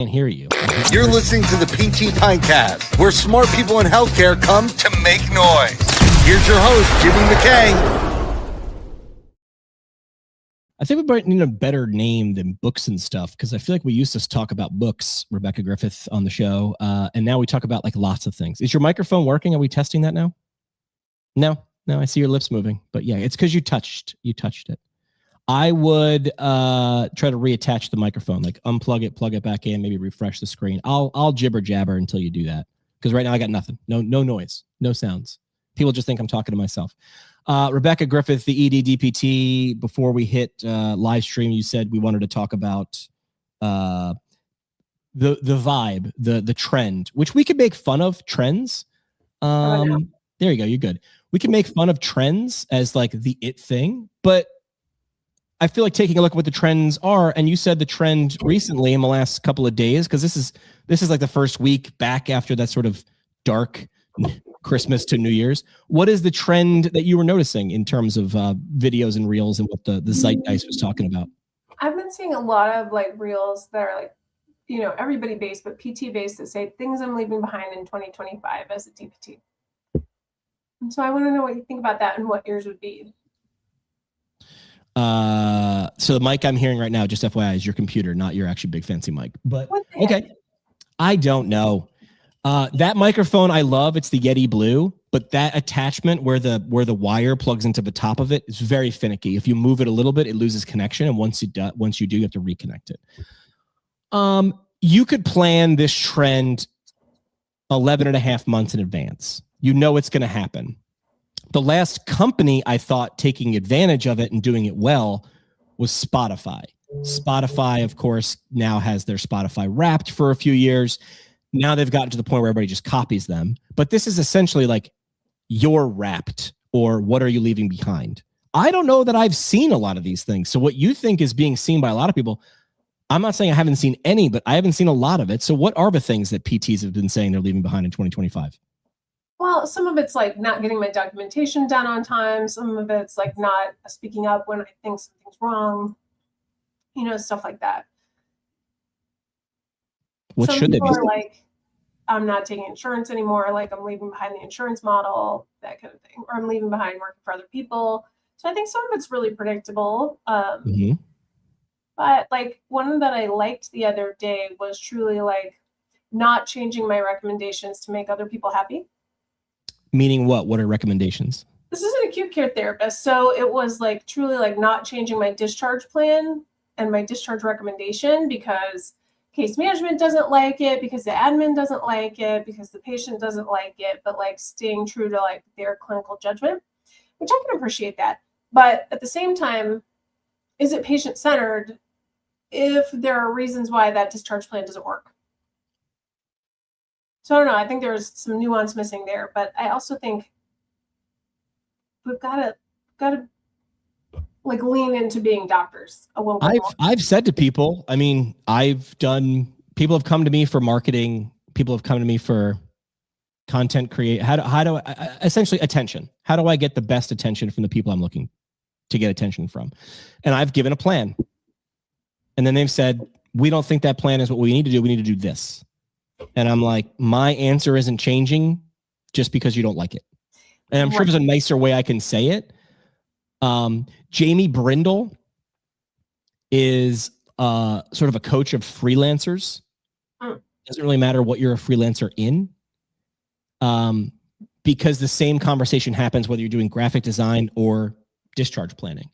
Can't hear you. You're listening to the PT Pintcast, where smart people in healthcare come to make noise. Here's your host, Jimmy McKay. I think we might need a better name than Books and Stuff, because I feel like we used to talk about books, Rebecca Griffith, on the show, and now we talk about like lots of things. Is your microphone working? Are we testing that now? No, I see your lips moving, but yeah, it's because you touched it. I would try to reattach the microphone, like unplug it, plug it back in, maybe refresh the screen. I'll jibber jabber until you do that, because right now I got nothing, no noise, no sounds. People just think I'm talking to myself. Rebecca Griffith, the ED-DPT. Before we hit live stream, you said we wanted to talk about the vibe, the trend, which we could make fun of trends. There you go. You're good. We can make fun of trends as like the it thing, but I feel like taking a look at what the trends are, and you said the trend recently in the last couple of days, because this is like the first week back after that sort of dark Christmas to New Year's. What is the trend that you were noticing in terms of videos and reels and what the zeitgeist was talking about? I've been seeing a lot of like reels that are like, everybody based, but PT based, that say things I'm leaving behind in 2025 as a DPT. And so I want to know what you think about that and what yours would be. So the mic I'm hearing right now, just FYI, is your computer, not your actually big fancy mic. But okay, I don't know. That microphone I love. It's the Yeti Blue, but that attachment where the wire plugs into the top of it is very finicky. If you move it a little bit, it loses connection, and once you do, you have to reconnect it. You could plan this trend 11 and a half months in advance. You know it's going to happen. The last company I thought taking advantage of it and doing it well was Spotify. Spotify, of course, now has their Spotify Wrapped for a few years. Now they've gotten to the point where everybody just copies them. But this is essentially like your Wrapped, or what are you leaving behind? I don't know that I've seen a lot of these things. So what you think is being seen by a lot of people, I'm not saying I haven't seen any, but I haven't seen a lot of it. So what are the things that PTs have been saying they're leaving behind in 2025? Well, some of it's like not getting my documentation done on time. Some of it's like not speaking up when I think something's wrong, stuff like that. What should they be? Like, I'm not taking insurance anymore. Like, I'm leaving behind the insurance model, that kind of thing. Or I'm leaving behind working for other people. So I think some of it's really predictable. But like one that I liked the other day was truly like not changing my recommendations to make other people happy. Meaning what? What are recommendations? This is an acute care therapist. So it was like truly like not changing my discharge plan and my discharge recommendation because case management doesn't like it, because the admin doesn't like it, because the patient doesn't like it, but like staying true to like their clinical judgment, which I can appreciate that. But at the same time, is it patient-centered if there are reasons why that discharge plan doesn't work? So I don't know. I think there's some nuance missing there, but I also think we've got to like lean into being doctors a little bit more. I've said to people, I mean, people have come to me for marketing. People have come to me for content create. How do I essentially attention? How do I get the best attention from the people I'm looking to get attention from? And I've given a plan. And then they've said, we don't think that plan is what we need to do. We need to do this. And I'm like, my answer isn't changing just because you don't like it. And I'm sure there's a nicer way I can say it. Jamie Brindle is sort of a coach of freelancers. Doesn't really matter what you're a freelancer in. Because the same conversation happens whether you're doing graphic design or discharge planning,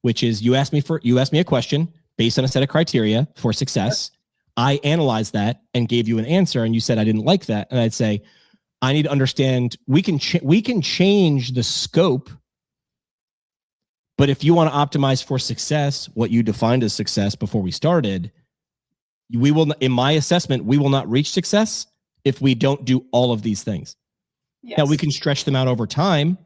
which is you ask me a question based on a set of criteria for success. I analyzed that and gave you an answer, and you said I didn't like that, and I'd say I need to understand we can change the scope, but if you want to optimize for success, what you defined as success before we started, we will, in my assessment, we will not reach success if we don't do all of these things. Yes. Now we can stretch them out over time.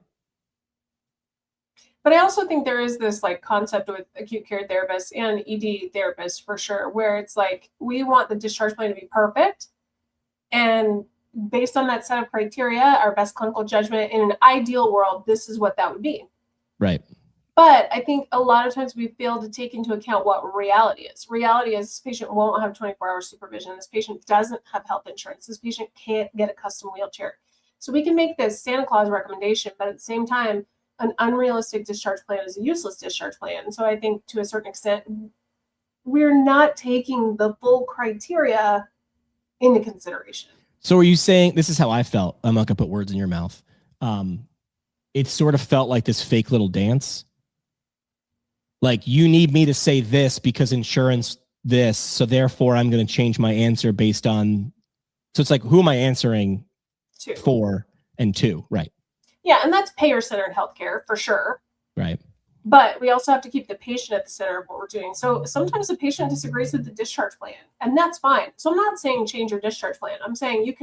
But I also think there is this like concept with acute care therapists and ED therapists for sure, where it's like, we want the discharge plan to be perfect. And based on that set of criteria, our best clinical judgment in an ideal world, this is what that would be. Right. But I think a lot of times we fail to take into account what reality is. Reality is this patient won't have 24-hour supervision. This patient doesn't have health insurance. This patient can't get a custom wheelchair. So we can make this Santa Claus recommendation, but at the same time, an unrealistic discharge plan is a useless discharge plan. So I think to a certain extent, we're not taking the full criteria into consideration. So are you saying, this is how I felt, I'm not gonna put words in your mouth. It sort of felt like this fake little dance. Like, you need me to say this because insurance this, so therefore I'm going to change my answer based on, so it's like, who am I answering for and to, right? Yeah, and that's payer-centered healthcare for sure. Right. But we also have to keep the patient at the center of what we're doing. So sometimes the patient disagrees with the discharge plan, and that's fine. So I'm not saying change your discharge plan. I'm saying you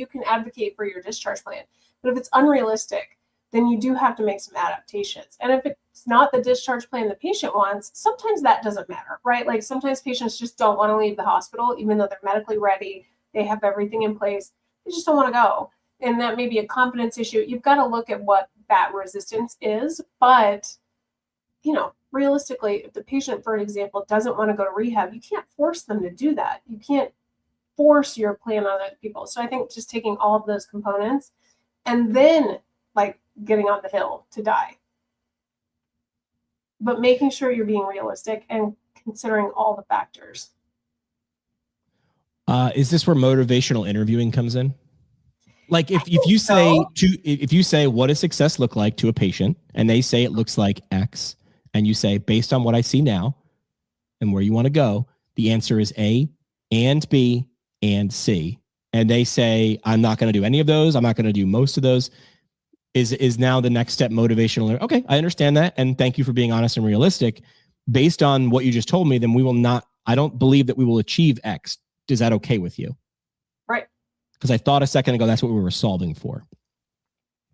can advocate for your discharge plan. But if it's unrealistic, then you do have to make some adaptations. And if it's not the discharge plan the patient wants, sometimes that doesn't matter, right? Like sometimes patients just don't want to leave the hospital, even though they're medically ready, they have everything in place, they just don't want to go. And that may be a confidence issue. You've got to look at what that resistance is. But, you know, realistically, if the patient, for example, doesn't want to go to rehab, you can't force them to do that. You can't force your plan on other people. So I think just taking all of those components and then like getting on the hill to die, but making sure you're being realistic and considering all the factors. Is this where motivational interviewing comes in? Like if you say what does success look like to a patient, and they say it looks like X, and you say based on what I see now and where you want to go, the answer is A and B and C, and they say I'm not going to do any of those, I'm not going to do most of those. Is now the next step motivational? Okay, I understand that, and thank you for being honest and realistic. Based on what you just told me, then we will not. I don't believe that we will achieve X. Is that okay with you? Right. Because I thought a second ago that's what we were solving for.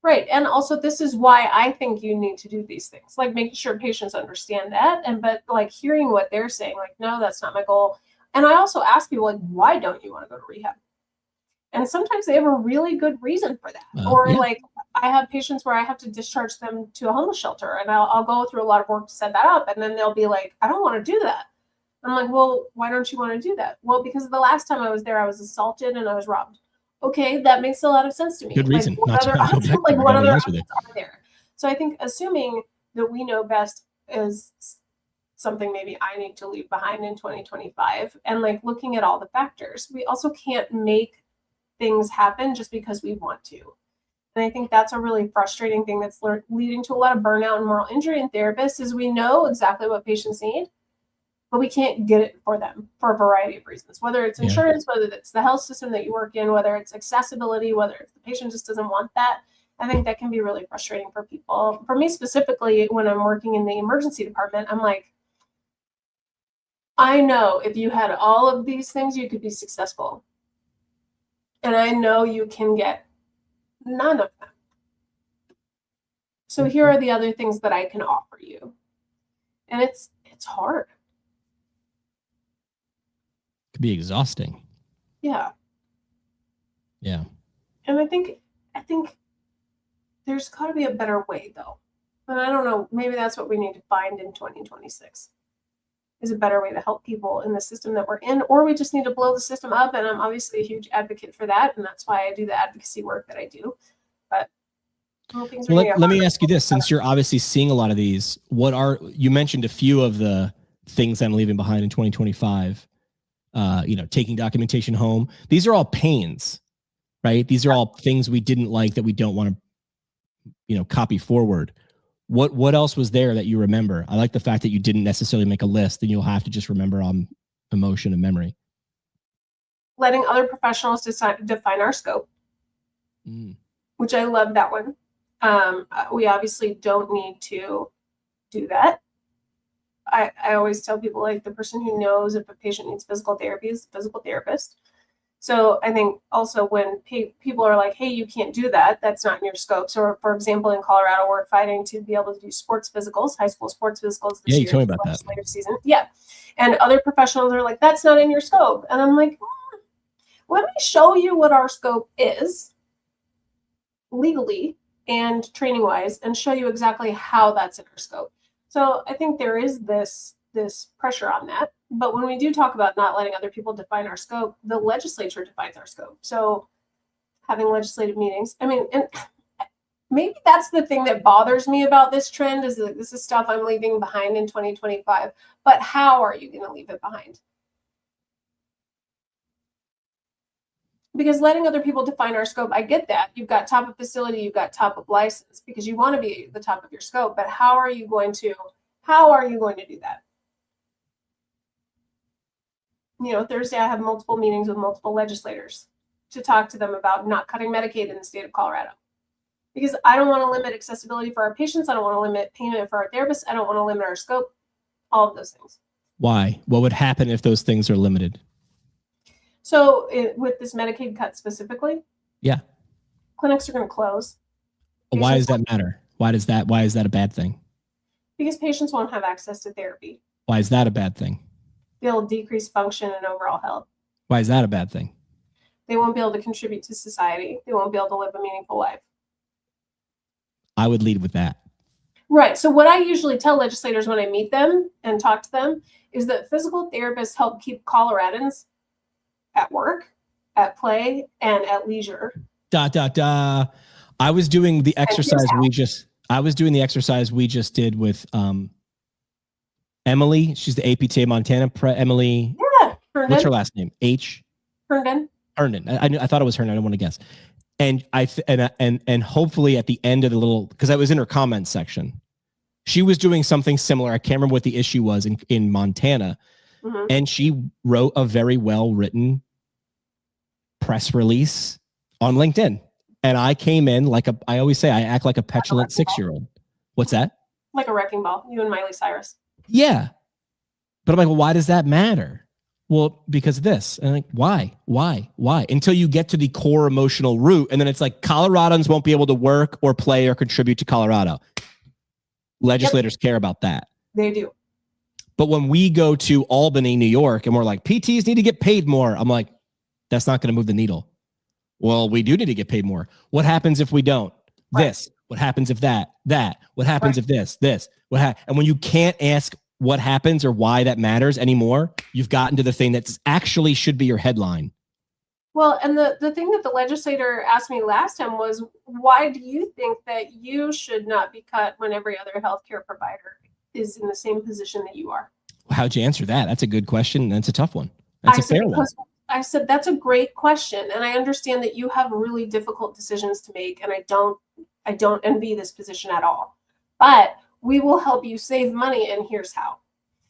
Right, and also this is why I think you need to do these things, like making sure patients understand that, but like hearing what they're saying, like no, that's not my goal. And I also ask people like, why don't you want to go to rehab? And sometimes they have a really good reason for that. Like I have patients where I have to discharge them to a homeless shelter, and I'll go through a lot of work to set that up. And then they'll be like, I don't want to do that. I'm like, well, why don't you want to do that? Well, because the last time I was there, I was assaulted and I was robbed. Okay, that makes a lot of sense to me. Good reason. What other options are there? So I think assuming that we know best is something maybe I need to leave behind in 2025, and like looking at all the factors. We also can't make things happen just because we want to. And I think that's a really frustrating thing that's leading to a lot of burnout and moral injury in therapists is we know exactly what patients need, but we can't get it for them for a variety of reasons, whether it's insurance, whether it's the health system that you work in, whether it's accessibility, whether it's the patient just doesn't want that. I think that can be really frustrating for people. For me specifically, when I'm working in the emergency department, I'm like, I know if you had all of these things, you could be successful. And I know you can get none of them. So here are the other things that I can offer you. And it's hard. It could be exhausting. Yeah. Yeah. And I think there's got to be a better way though. And I don't know, maybe that's what we need to find in 2026. Is a better way to help people in the system that we're in, or we just need to blow the system up. And I'm obviously a huge advocate for that. And that's why I do the advocacy work that I do. But let me ask you this, since you're obviously seeing a lot of these, you mentioned a few of the things I'm leaving behind in 2025, taking documentation home. These are all pains, right? These are all things we didn't like that we don't want to, copy forward. What else was there that you remember? I like the fact that you didn't necessarily make a list, and you'll have to just remember on emotion and memory. Letting other professionals define our scope, which I love that one. We obviously don't need to do that. I always tell people, like, the person who knows if a patient needs physical therapy is the physical therapist. So I think also when people are like, hey, you can't do that, that's not in your scope. So for example, in Colorado, we're fighting to be able to do sports physicals, high school sports physicals this year. You told me about that. Season. Yeah. And other professionals are like, that's not in your scope. And I'm like, let me show you what our scope is legally and training wise, and show you exactly how that's in our scope. So I think there is this pressure on that. But when we do talk about not letting other people define our scope, the legislature defines our scope. So having legislative meetings, I mean, and maybe that's the thing that bothers me about this trend is that this is stuff I'm leaving behind in 2025. But how are you going to leave it behind? Because letting other people define our scope, I get that. You've got top of facility, you've got top of license because you want to be the top of your scope. But how are you going to do that? You know, Thursday I have multiple meetings with multiple legislators to talk to them about not cutting Medicaid in the state of Colorado. Because I don't want to limit accessibility for our patients. I don't want to limit payment for our therapists. I don't want to limit our scope, all of those things. Why? What would happen if those things are limited? So with this Medicaid cut specifically, yeah, clinics are going to close. Why does that matter? Why is that a bad thing? Because patients won't have access to therapy. Why is that a bad thing? They'll decrease function and overall health. Why is that a bad thing? They won't be able to contribute to society. They won't be able to live a meaningful life. I would lead with that. Right. So what I usually tell legislators when I meet them and talk to them is that physical therapists help keep Coloradans at work, at play, and at leisure. I was doing the exercise we just did with Emily. She's the APTA Montana Emily. Yeah. Herndon. What's her last name? Herndon. I thought it was Herndon. I don't want to guess. And and hopefully at the end of the little, because I was in her comments section, she was doing something similar. I can't remember what the issue was in Montana. Mm-hmm. And she wrote a very well written press release on LinkedIn. And I came in I always say, I act like a petulant 6-year-old. What's that? Like a wrecking ball, you and Miley Cyrus. Yeah. But I'm like, well, why does that matter? Well, because of this. And I'm like, why? Until you get to the core emotional root. And then it's like Coloradans won't be able to work or play or contribute to Colorado. Legislators care about that. They do. But when we go to Albany, New York, and we're like, PTs need to get paid more. I'm like, that's not going to move the needle. Well, we do need to get paid more. What happens if we don't? Right. This. What happens if that? What happens if this? And when you can't ask what happens or why that matters anymore, you've gotten to the thing that actually should be your headline. Well, and the thing that the legislator asked me last time was, why do you think that you should not be cut when every other healthcare provider is in the same position that you are? How'd you answer that? That's a good question. That's a tough one. That's a fair one. I said, that's a great question. And I understand that you have really difficult decisions to make. And I don't envy this position at all. But we will help you save money. And here's how.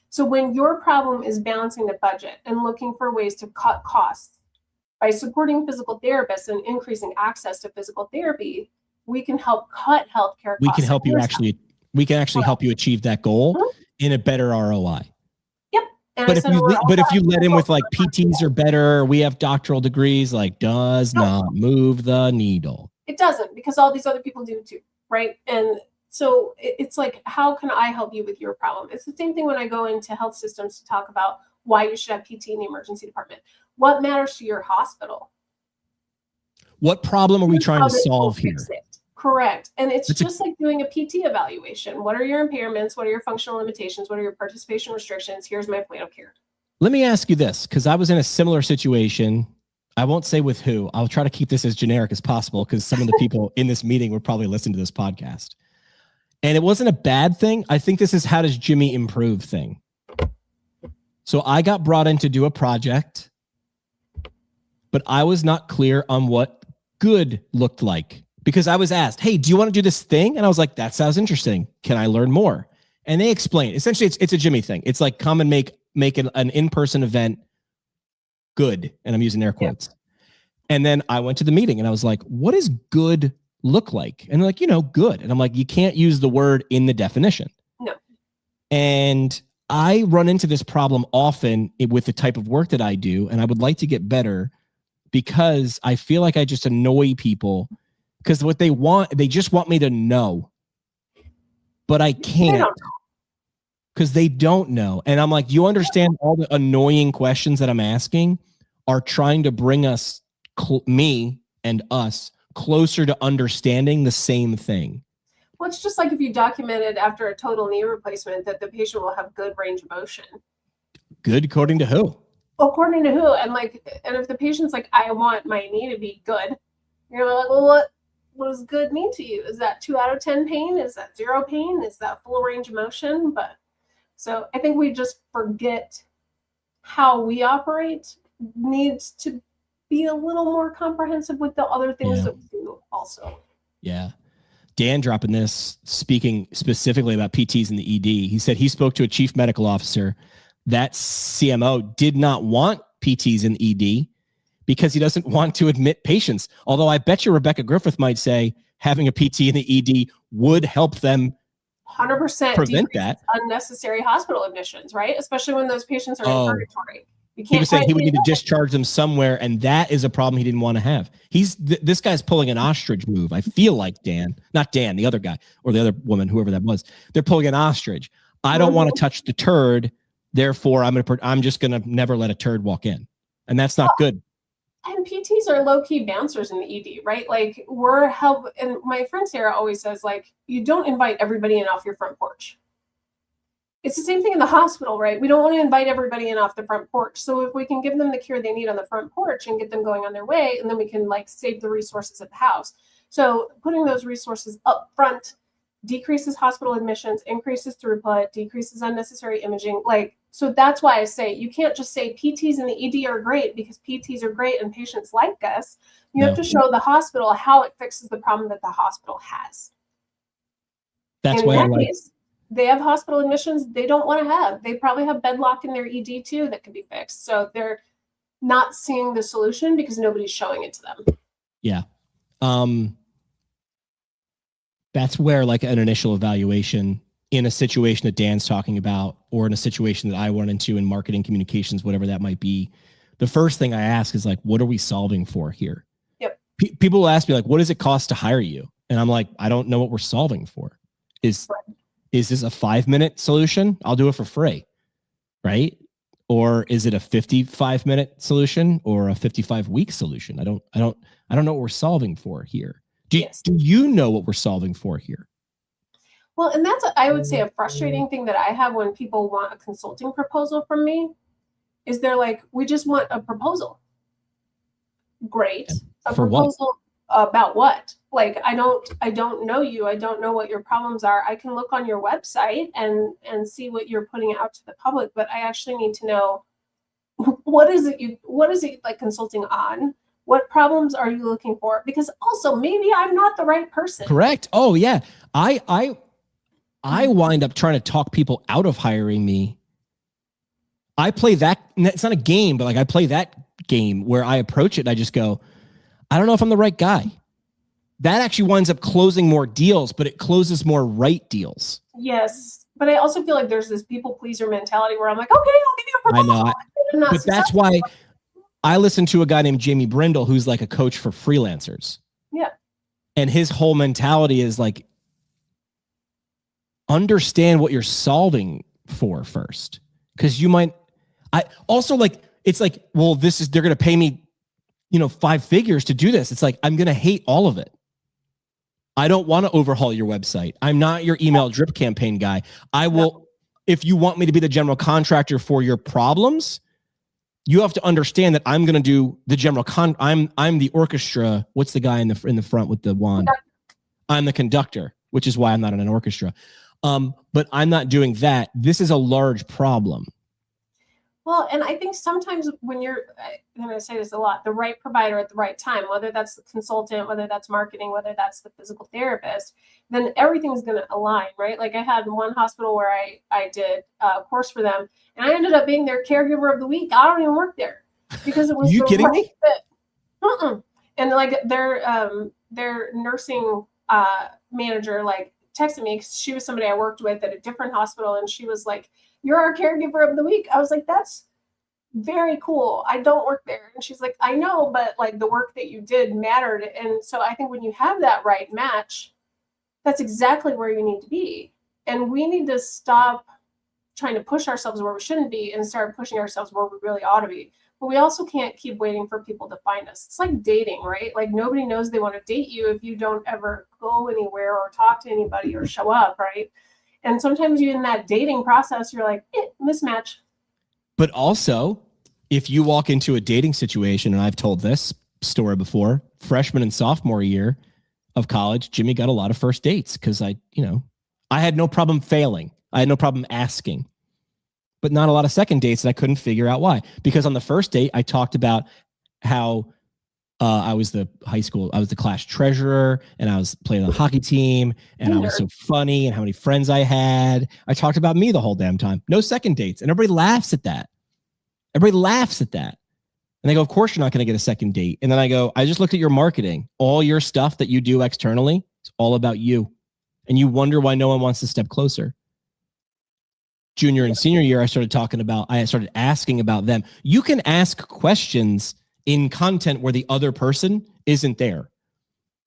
So when your problem is balancing the budget and looking for ways to cut costs by supporting physical therapists and increasing access to physical therapy, we can help cut healthcare costs. We can help you help you achieve that goal in a better ROI. And but if you let him with like PTs are better, we have doctoral degrees, like does not move the needle. It doesn't, because all these other people do too, right? And so it's like, how can I help you with your problem? It's the same thing when I go into health systems to talk about why you should have PT in the emergency department. What matters to your hospital? What problem are we trying to solve here? Correct. And it's just like doing a PT evaluation. What are your impairments? What are your functional limitations? What are your participation restrictions? Here's my plan of care. Let me ask you this, because I was in a similar situation. I won't say with who. I'll try to keep this as generic as possible because some of the people in this meeting would probably listen to this podcast. And it wasn't a bad thing. I think this is how does Jimmy improve thing. So I got brought in to do a project, but I was not clear on what good looked like. Because I was asked, hey, do you want to do this thing? And I was like, that sounds interesting. Can I learn more? And they explained, essentially, it's a Jimmy thing. It's like come and make an in-person event good. And I'm using air quotes. Yeah. And then I went to the meeting and I was like, what does good look like? And they're like, good. And I'm like, you can't use the word in the definition. No. And I run into this problem often with the type of work that I do. And I would like to get better because I feel like I just annoy people. Because what they want, they just want me to know. But I can't. Because they don't know. And I'm like, you understand all the annoying questions that I'm asking are trying to bring us, me and us, closer to understanding the same thing. Well, it's just like if you documented after a total knee replacement that the patient will have good range of motion. Good according to who? According to who? And if the patient's like, I want my knee to be good, you're like, well, what does good mean to you? Is that 2 out of 10 pain? Is that 0 pain? Is that full range of motion? But so I think we just forget how we operate needs to be a little more comprehensive with the other things that we do also. Yeah. Dan dropping this, speaking specifically about PTs in the ED. He said he spoke to a chief medical officer. That CMO did not want PTs in the ED because he doesn't want to admit patients. Although I bet you Rebecca Griffith might say having a PT in the ED would help them 100% prevent that. Unnecessary hospital admissions, right? Especially when those patients are in purgatory. He was saying he would need to discharge them somewhere, and that is a problem he didn't want to have. This guy's pulling an ostrich move. I feel like not Dan, the other guy or the other woman, whoever that was. They're pulling an ostrich. I don't want to touch the turd. Therefore, I'm just gonna never let a turd walk in, and that's not good. And PTs are low key bouncers in the ED, right? Like and my friend Sarah always says, like, you don't invite everybody in off your front porch. It's the same thing in the hospital, right? We don't want to invite everybody in off the front porch. So if we can give them the care they need on the front porch and get them going on their way, and then we can like save the resources at the house. So putting those resources up front decreases hospital admissions, increases throughput, decreases unnecessary imaging. So that's why I say you can't just say PTs in the ED are great because PTs are great and patients like us. You have to show the hospital how it fixes the problem that the hospital has. That's why they have hospital admissions they don't want to have. They probably have bed lock in their ED too that could be fixed. So they're not seeing the solution because nobody's showing it to them. Yeah. That's where like an initial evaluation in a situation that Dan's talking about, or in a situation that I run into in marketing communications, whatever that might be, the first thing I ask is like, what are we solving for here? Yep. People will ask me like, what does it cost to hire you? And I'm like, I don't know what we're solving for. Is this a 5-minute solution? I'll do it for free, right? Or is it a 55-minute solution or a 55-week solution? I don't know what we're solving for here. Do you know what we're solving for here? Well, and that's, I would say, a frustrating thing that I have when people want a consulting proposal from me is they're like, we just want a proposal. Great. A for proposal about what? Like, I don't know you. I don't know what your problems are. I can look on your website and see what you're putting out to the public, but I actually need to know what is it like consulting on? What problems are you looking for? Because also maybe I'm not the right person. Correct. Oh yeah. I wind up trying to talk people out of hiring me. I play that. It's not a game, but like I play that game where I approach it and I just go, I don't know if I'm the right guy. That actually winds up closing more deals, but it closes more right deals. Yes. But I also feel like there's this people pleaser mentality where I'm like, okay, I'll give you a proposal. I know. But that's why I listen to a guy named Jamie Brindle, who's like a coach for freelancers. Yeah. And his whole mentality is like, understand what you're solving for first. Because it's like, well, they're going to pay me, 5 figures to do this. It's like, I'm going to hate all of it. I don't want to overhaul your website. I'm not your email drip campaign guy. I will, if you want me to be the general contractor for your problems, you have to understand that I'm going to do the general I'm the orchestra. What's the guy in the front with the wand? I'm the conductor, which is why I'm not in an orchestra. But I'm not doing that. This is a large problem. Well, and I think sometimes when I'm going to say this a lot, the right provider at the right time, whether that's the consultant, whether that's marketing, whether that's the physical therapist, then everything's going to align, right? Like I had one hospital where I did a course for them and I ended up being their caregiver of the week. I don't even work there because it was you kidding me? And like their nursing manager like texted me because she was somebody I worked with at a different hospital and she was like, you're our caregiver of the week. I was like, that's very cool. I don't work there. And she's like, I know, but like the work that you did mattered. And so I think when you have that right match, that's exactly where you need to be. And we need to stop trying to push ourselves where we shouldn't be and start pushing ourselves where we really ought to be. but we also can't keep waiting for people to find us. It's like dating, right? Like nobody knows they want to date you if you don't ever go anywhere or talk to anybody or show up, right? And sometimes you in that dating process, you're like, mismatch. But also, if you walk into a dating situation, and I've told this story before, freshman and sophomore year of college, Jimmy got a lot of first dates because I had no problem failing. I had no problem asking, but not a lot of second dates, and I couldn't figure out why. Because on the first date, I talked about how I was the class treasurer, and I was playing on the hockey team, and I was so funny, and how many friends I had. I talked about me the whole damn time. No second dates, and everybody laughs at that. And they go, of course you're not going to get a second date. And then I go, I just looked at your marketing. All your stuff that you do externally, it's all about you. And you wonder why no one wants to step closer. Junior and senior year, I started asking about them. You can ask questions in content where the other person isn't there.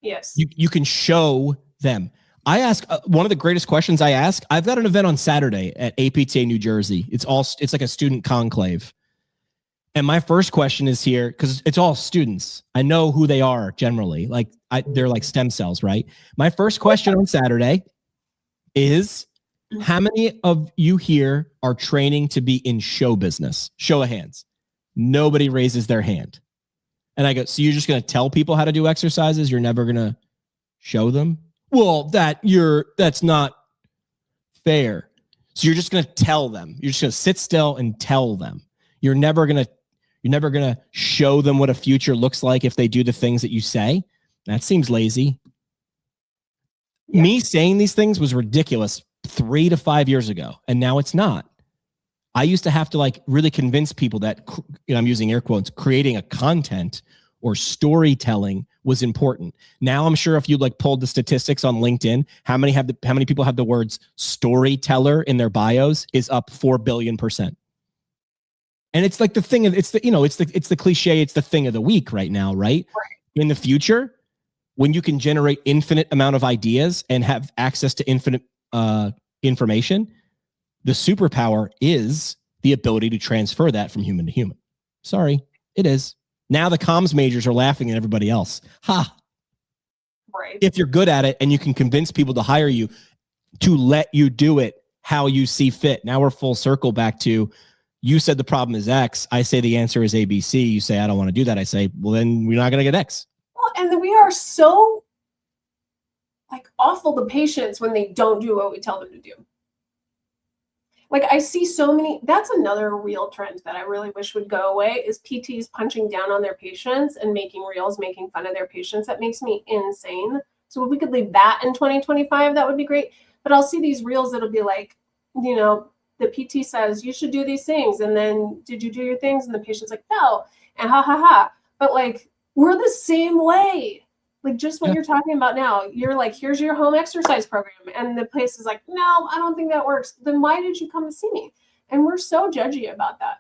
Yes. You can show them. I ask one of the greatest questions I ask. I've got an event on Saturday at APTA New Jersey. It's like a student conclave. And my first question is here, because it's all students. I know who they are generally. They're like stem cells, right? My first question on Saturday is, how many of you here are training to be in show business? Show of hands. Nobody raises their hand. And I go, so you're just going to tell people how to do exercises? You're never going to show them? Well, that's not fair. So you're just going to tell them. You're just going to sit still and tell them. You're never going to show them what a future looks like if they do the things that you say. That seems lazy. Yeah. Me saying these things was ridiculous 3 to 5 years ago, and now it's not. I used to have to really convince people that, I'm using air quotes, creating a content or storytelling was important. Now I'm sure if you pulled the statistics on LinkedIn, how many people have the words storyteller in their bios is up 4 billion%. And it's like the thing of, it's the cliche, it's the thing of the week right now, right? In the future, when you can generate infinite amount of ideas and have access to infinite information, the superpower is the ability to transfer that from human to human. Sorry, it is. Now the comms majors are laughing at everybody else. Ha! Right. If you're good at it and you can convince people to hire you to let you do it how you see fit. Now we're full circle back to, you said the problem is X. I say the answer is ABC. You say, I don't want to do that. I say, well, then we're not going to get X. Well, and we are so awful to patients when they don't do what we tell them to do. I see so many, that's another real trend that I really wish would go away, is PTs punching down on their patients and making reels, making fun of their patients. That makes me insane. So if we could leave that in 2025, that would be great. But I'll see these reels that'll be the PT says, you should do these things. And then, did you do your things? And the patient's like, no. And ha, ha, ha. But we're the same way. Just what you're talking about now, you're like, here's your home exercise program. And the place is like, no, I don't think that works. Then why did you come to see me? And we're so judgy about that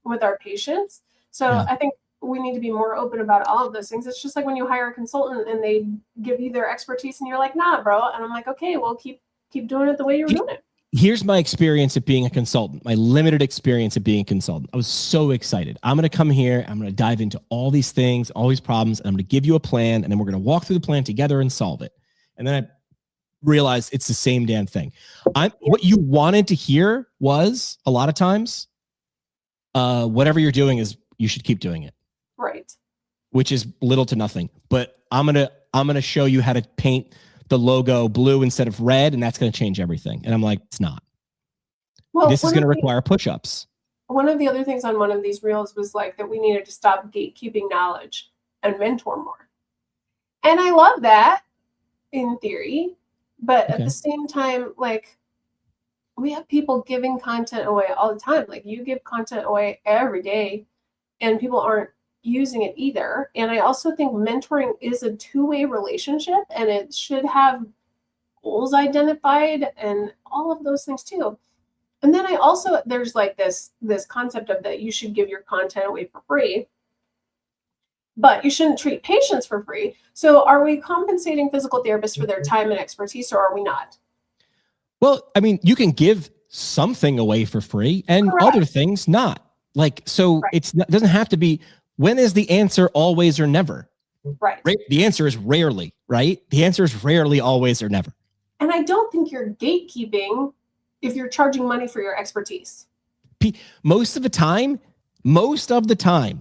with our patients. So I think we need to be more open about all of those things. It's just like when you hire a consultant and they give you their expertise and you're like, nah, bro. And I'm like, okay, well, keep doing it the way you were doing it. Here's my experience of being a consultant, my limited experience of being a consultant. I was so excited. I'm going to come here. I'm going to dive into all these things, all these problems, and I'm going to give you a plan, and then we're going to walk through the plan together and solve it. And then I realized it's the same damn thing. What you wanted to hear was, a lot of times, whatever you're doing you should keep doing it. Right. Which is little to nothing. But I'm going to show you how to paint the logo blue instead of red, and that's going to change everything. And I'm like, it's not. Well, this is going to require push-ups. One of the other things on one of these reels was that we needed to stop gatekeeping knowledge and mentor more. And I love that in theory, but at the same time, we have people giving content away all the time. You give content away every day, and people aren't using it either. And I also think mentoring is a two-way relationship, and it should have goals identified and all of those things too. And then there's this concept of that you should give your content away for free, but you shouldn't treat patients for free. So are we compensating physical therapists for their time and expertise, or are we not? Well, I mean, you can give something away for free and other things not. Like, so Right. it doesn't have to be, when is the answer always or never? Right. The answer is rarely, right? The answer is rarely, always, or never. And I don't think you're gatekeeping if you're charging money for your expertise. Most of the time,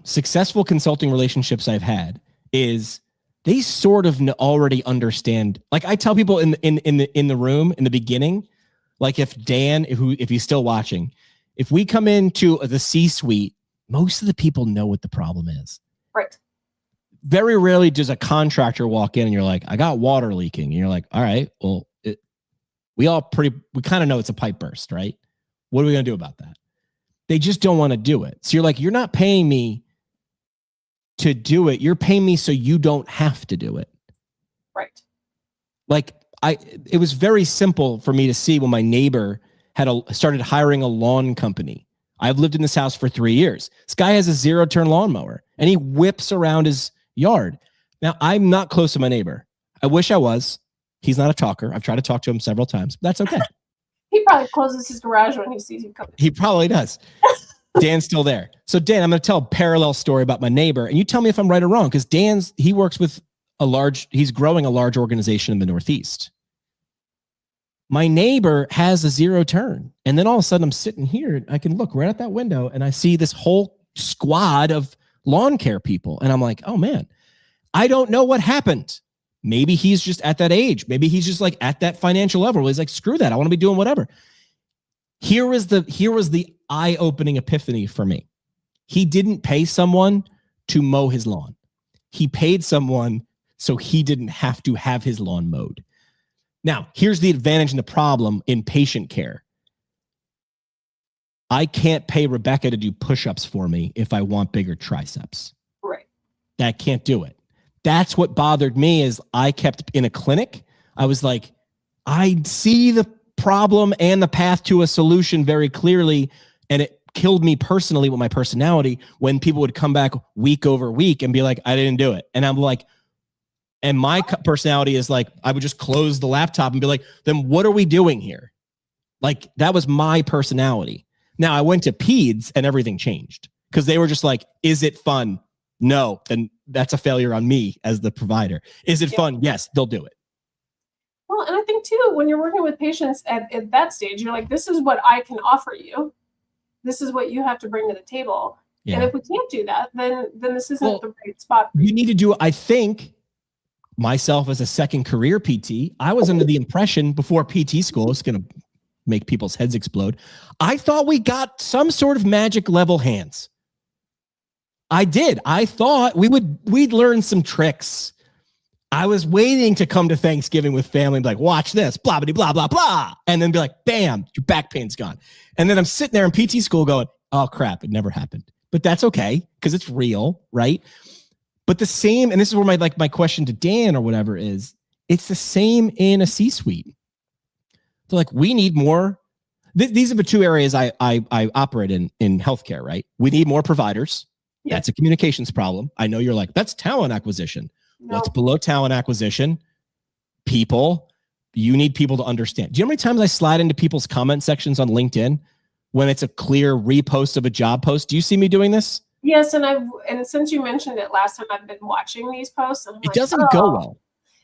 successful consulting relationships I've had is they sort of already understand. Like I tell people in the room in the beginning, like if Dan, if he's still watching, if we come into the C-suite, most of the people know what the problem is. Right. Very rarely does a contractor walk in and you're like, I got water leaking. And you're like, all right, well, we kind of know it's a pipe burst, right? What are we going to do about that? They just don't want to do it. So you're like, you're not paying me to do it. You're paying me so you don't have to do it. Right. Like it was very simple for me to see when my neighbor started hiring a lawn company. I've lived in this house for 3 years. This guy has a 0-turn lawnmower and he whips around his yard. Now, I'm not close to my neighbor. I wish I was. He's not a talker. I've tried to talk to him several times, but that's okay. He probably closes his garage when he sees you coming. He probably does. Dan's still there. So Dan, I'm going to tell a parallel story about my neighbor and you tell me if I'm right or wrong, because he works with he's growing a large organization in the Northeast. My neighbor has a 0-turn. And then all of a sudden I'm sitting here. I can look right at that window and I see this whole squad of lawn care people. And I'm like, oh man, I don't know what happened. Maybe he's just at that age. Maybe he's just like at that financial level where he's like, screw that. I want to be doing whatever. Here was the eye-opening epiphany for me. He didn't pay someone to mow his lawn. He paid someone so he didn't have to have his lawn mowed. Now, here's the advantage and the problem in patient care. I can't pay Rebecca to do push-ups for me if I want bigger triceps. Right. I can't do it. That's what bothered me is I kept in a clinic. I was like, I see the problem and the path to a solution very clearly. And it killed me personally with my personality when people would come back week over week and be like, I didn't do it. And I'm like, and my personality is like, I would just close the laptop and be like, then what are we doing here? Like that was my personality. Now I went to peds and everything changed because they were just like, is it fun? No, then that's a failure on me as the provider. Is it fun? Yes, they'll do it. Well, and I think too, when you're working with patients at that stage, you're like, this is what I can offer you. This is what you have to bring to the table. Yeah. And if we can't do that, then this isn't the right spot. You need to do, I think, myself as a second career PT, I was under the impression before PT school, it's going to make people's heads explode. I thought we got some sort of magic level hands. I did. I thought we'd learn some tricks. I was waiting to come to Thanksgiving with family and be like, watch this, blah, blah, blah, blah, blah. And then be like, bam, your back pain's gone. And then I'm sitting there in PT school going, oh crap, it never happened. But that's okay because it's real, right? But the same, and this is where my question to Dan or whatever is, it's the same in a C-suite. So like we need more. These are the two areas I operate in healthcare, right? We need more providers. Yeah. That's a communications problem. I know you're like, that's talent acquisition. No. What's below talent acquisition? People. You need people to understand. Do you know how many times I slide into people's comment sections on LinkedIn when it's a clear repost of a job post? Do you see me doing this? Yes, and since you mentioned it last time, I've been watching these posts. And it doesn't go well.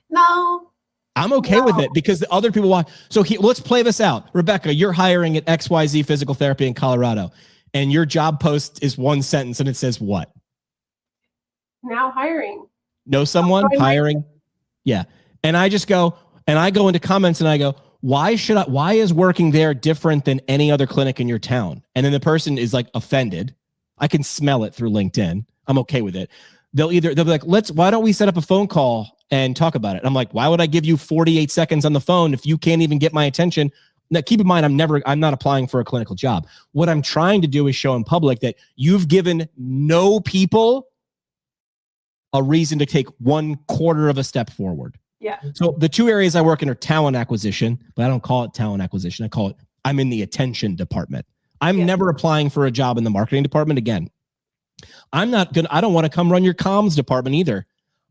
No. I'm okay with it because the other people watch. So let's play this out. Rebecca, you're hiring at XYZ Physical Therapy in Colorado. And your job post is one sentence and it says what? Now hiring. Know someone? Hiring. Yeah. And I just go, and I go into comments and I go, why is working there different than any other clinic in your town? And then the person is like offended. I can smell it through LinkedIn. I'm okay with it. They'll be like, why don't we set up a phone call and talk about it? I'm like, why would I give you 48 seconds on the phone if you can't even get my attention? Now, keep in mind, I'm not applying for a clinical job. What I'm trying to do is show in public that you've given no people a reason to take 1/4 of a step forward. Yeah. So the two areas I work in are talent acquisition, but I don't call it talent acquisition. I call it, I'm in the attention department. I'm never applying for a job in the marketing department again. I don't want to come run your comms department either.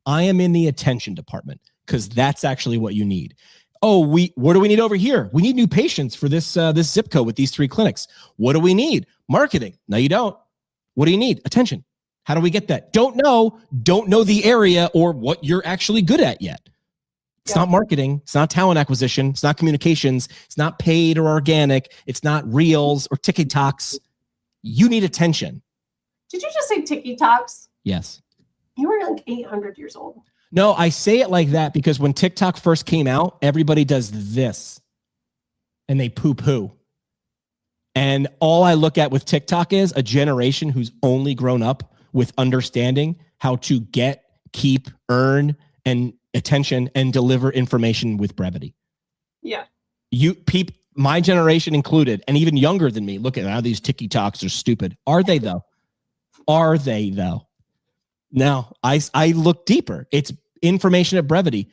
I am in the attention department because that's actually what you need. Oh, what do we need over here? We need new patients for this zip code with these 3 clinics. What do we need? Marketing. No, you don't. What do you need? Attention. How do we get that? Don't know the area or what you're actually good at yet. It's not marketing. It's not talent acquisition. It's not communications. It's not paid or organic. It's not reels or TikToks. You need attention. Did you just say TikToks? Yes. You were like 800 years old. No, I say it like that because when TikTok first came out, everybody does this and they poo-poo. And all I look at with TikTok is a generation who's only grown up with understanding how to get, keep, earn, and attention and deliver information with brevity. Yeah. My generation included, and even younger than me, look at how these TikToks are stupid. Are they though? Are they though? Now, I look deeper. It's information at brevity.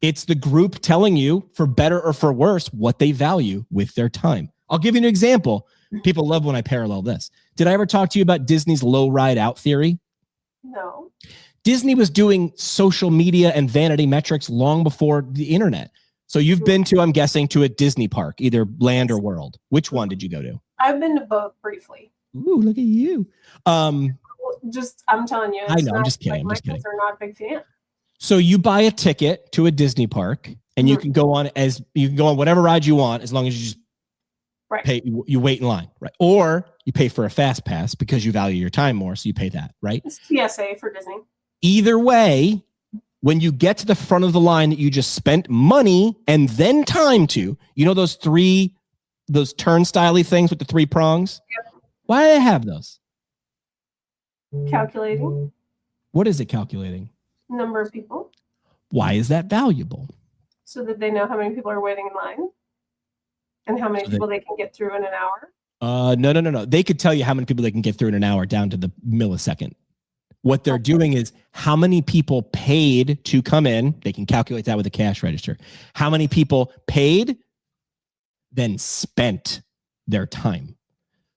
It's the group telling you, for better or for worse, what they value with their time. I'll give you an example. People love when I parallel this. Did I ever talk to you about Disney's low ride out theory? No. Disney was doing social media and vanity metrics long before the internet. So you've been to, I'm guessing, to a Disney park, either land or world. Which one did you go to? I've been to both briefly. Ooh, look at you. I'm telling you. I know, I'm just kidding. I'm just kidding. They're not a big fan. So you buy a ticket to a Disney park and you can go on whatever ride you want as long as you just pay, you wait in line, right? Or you pay for a fast pass because you value your time more, so you pay that, right? It's TSA for Disney. Either way, when you get to the front of the line that you just spent money and then time to, you know those turnstile-y things with the 3 prongs? Yep. Why do they have those? Calculating. What is it calculating? Number of people. Why is that valuable? So that they know how many people are waiting in line and how many people they can get through in an hour. No. They could tell you how many people they can get through in an hour down to the millisecond. What they're doing is how many people paid to come in. They can calculate that with a cash register. How many people paid, then spent their time.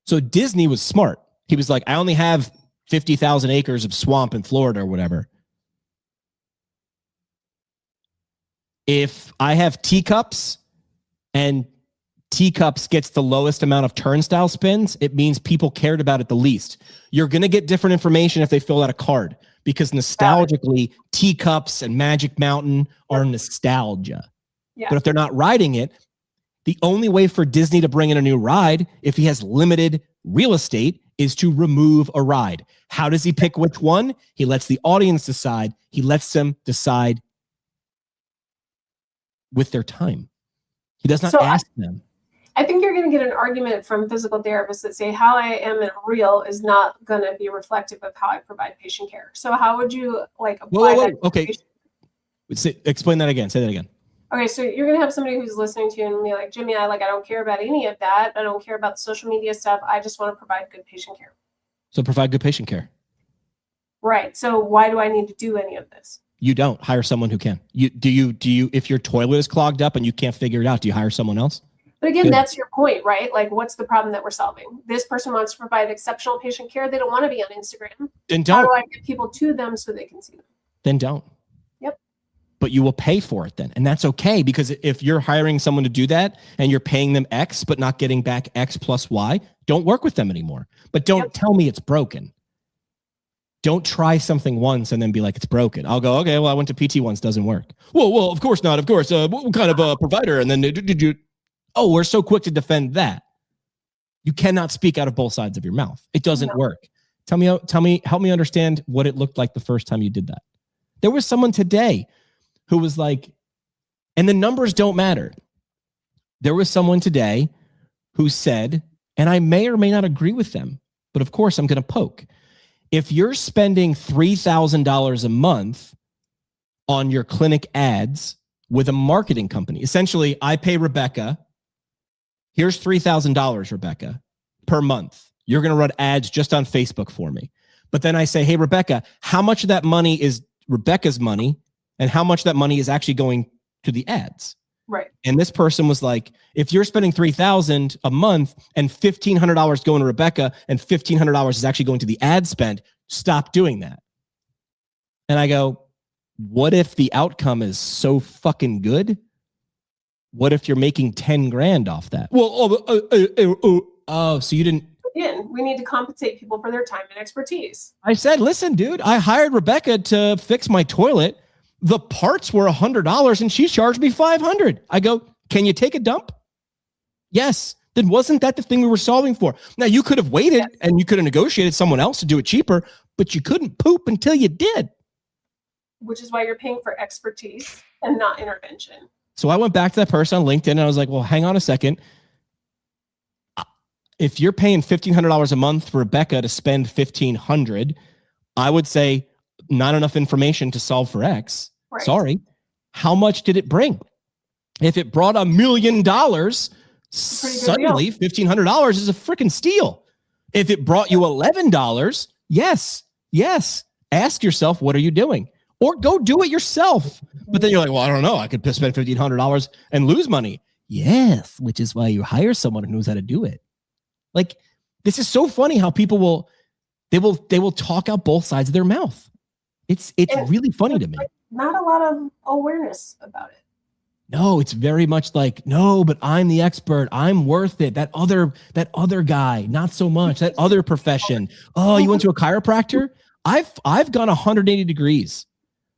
So Disney was smart. He was like, I only have 50,000 acres of swamp in Florida or whatever. If I have teacups and teacups gets the lowest amount of turnstile spins, it means people cared about it the least. You're going to get different information if they fill out a card because nostalgically, teacups and Magic Mountain are nostalgia. Yeah. But if they're not riding it, the only way for Disney to bring in a new ride, if he has limited real estate, is to remove a ride. How does he pick which one? He lets the audience decide. He lets them decide with their time. He does not ask them. I think you're going to get an argument from physical therapists that say how I am in real is not going to be reflective of how I provide patient care. So how would you apply that? Okay. Explain that again. Say that again. Okay, so you're going to have somebody who's listening to you and be like, Jimmy, I don't care about any of that. I don't care about the social media stuff. I just want to provide good patient care. So provide good patient care. Right. So why do I need to do any of this? You don't. Hire someone who can. Do you if your toilet is clogged up and you can't figure it out, do you hire someone else? But again, that's your point, right? Like, what's the problem that we're solving? This person wants to provide exceptional patient care. They don't want to be on Instagram. Then don't. How do I get people to them so they can see them? Then don't. Yep. But you will pay for it then. And that's okay, because if you're hiring someone to do that and you're paying them X but not getting back X plus Y, don't work with them anymore. But don't tell me it's broken. Don't try something once and then be like, it's broken. I'll go, okay, well, I went to PT once, doesn't work. Well, of course not. Of course. What kind of a provider? And then did you? Oh, we're so quick to defend that. You cannot speak out of both sides of your mouth. It doesn't work. Help me understand what it looked like the first time you did that. There was someone today who was like, and the numbers don't matter. There was someone today who said, and I may or may not agree with them, but of course I'm going to poke. If you're spending $3,000 a month on your clinic ads with a marketing company, essentially I pay Rebecca, here's $3,000, Rebecca, per month. You're going to run ads just on Facebook for me. But then I say, hey, Rebecca, how much of that money is Rebecca's money and how much of that money is actually going to the ads? Right. And this person was like, if you're spending $3,000 a month and $1,500 going to Rebecca and $1,500 is actually going to the ad spend, stop doing that. And I go, what if the outcome is so fucking good? What if you're making 10 grand off that? Well, so you didn't. again, we need to compensate people for their time and expertise. I said, listen, dude, I hired Rebecca to fix my toilet. The parts were $100 and she charged me $500. I go, can you take a dump? Yes. Then wasn't that the thing we were solving for? Now, you could have waited and you could have negotiated someone else to do it cheaper, but you couldn't poop until you did. Which is why you're paying for expertise and not intervention. So I went back to that person on LinkedIn and I was like, well, hang on a second. If you're paying $1,500 a month for Rebecca to spend $1,500, I would say not enough information to solve for X. Right. Sorry. How much did it bring? If it brought $1 million, suddenly $1,500 is a freaking steal. If it brought you $11, yes. Ask yourself, what are you doing? Or go do it yourself. But then you're like, well, I don't know. I could spend $1,500 and lose money. Yes, which is why you hire someone who knows how to do it. Like, this is so funny how people will talk out both sides of their mouth. It's really funny to me. Not a lot of awareness about it. No, it's very much like, no, but I'm the expert. I'm worth it. That other guy, not so much. That other profession. Oh, you went to a chiropractor? I've gone 180 degrees.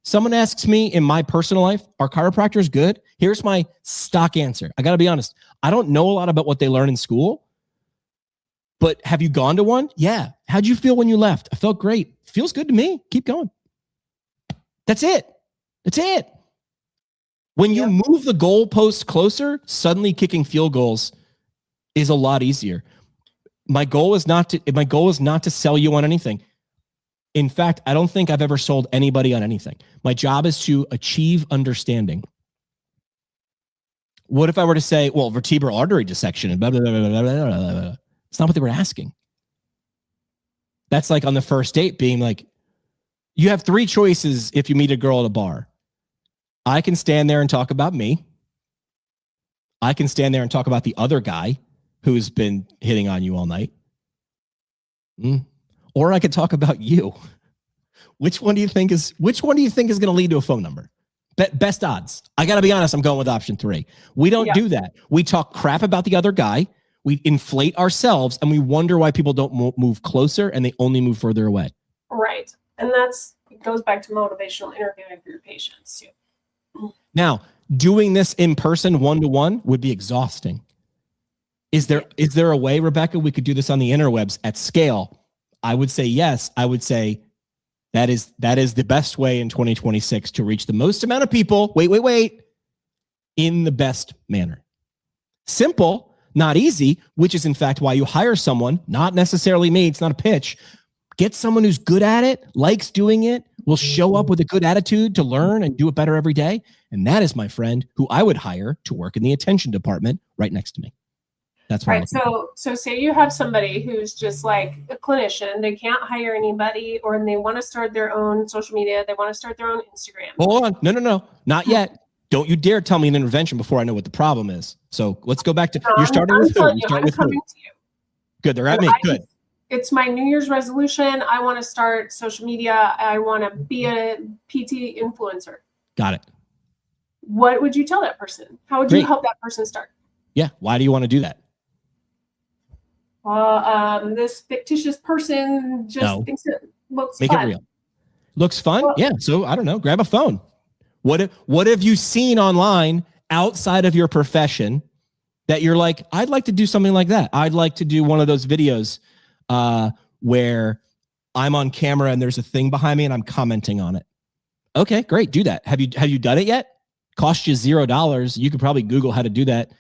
Someone asks me in my personal life, are chiropractors good? Here's my stock answer. I got to be honest. I don't know a lot about what they learn in school, but have you gone to one? Yeah. How'd you feel when you left? I felt great. Feels good to me. Keep going. That's it. When you move the goalpost closer, suddenly kicking field goals is a lot easier. My goal is not to sell you on anything. In fact, I don't think I've ever sold anybody on anything. My job is to achieve understanding. What if I were to say, well, vertebral artery dissection and blah, blah, blah, blah, blah, blah, blah, blah. It's not what they were asking. That's like on the first date being like, you have 3 choices if you meet a girl at a bar. I can stand there and talk about me. I can stand there and talk about the other guy who's been hitting on you all night. Or I could talk about you. Which one do you think is going to lead to a phone number? Best odds. I got to be honest, I'm going with option 3. We don't do that. We talk crap about the other guy. We inflate ourselves and we wonder why people don't move closer and they only move further away. Right. And it goes back to motivational interviewing for your patients too. Now, doing this in person, 1-to-1 would be exhausting. Is there a way, Rebecca, we could do this on the interwebs at scale? I would say yes. I would say that is the best way in 2026 to reach the most amount of people. Wait. In the best manner. Simple, not easy, which is in fact why you hire someone, not necessarily me. It's not a pitch. Get someone who's good at it, likes doing it, will show up with a good attitude to learn and do it better every day. And that is my friend who I would hire to work in the attention department right next to me. That's right. So say you have somebody who's just like a clinician, they can't hire anybody, or they want to start their own social media, they want to start their own Instagram. Hold on. No, not yet. Don't you dare tell me an intervention before I know what the problem is. So let's go back to you're starting with who? You start with who? Good, they're at me. Good. It's my New Year's resolution. I want to start social media. I want to be a PT influencer. Got it. What would you tell that person? How would you help that person start? Yeah. Why do you want to do that? This fictitious person just thinks it looks fun. Make it real. Looks fun? Well, yeah. So I don't know. Grab a phone. What have you seen online outside of your profession that you're like, I'd like to do something like that. I'd like to do one of those videos where I'm on camera and there's a thing behind me and I'm commenting on it. Okay, great. Do that. Have you done it yet? Cost you $0. You could probably Google how to do that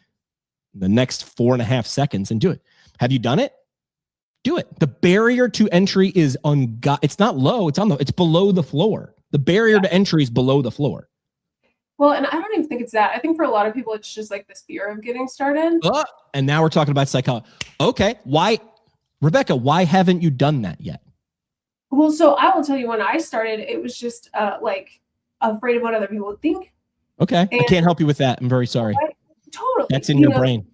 in the next 4.5 seconds and do it. Have you done it? Do it. The barrier to entry is it's not low. It's below the floor. The barrier to entry is below the floor. Well, and I don't even think it's that. I think for a lot of people, it's just like this fear of getting started. And now we're talking about psychology. Okay. Why, Rebecca, why haven't you done that yet? Well, so I will tell you, when I started, it was just like afraid of what other people would think. Okay. I can't help you with that. I'm very sorry. Totally. That's in your brain.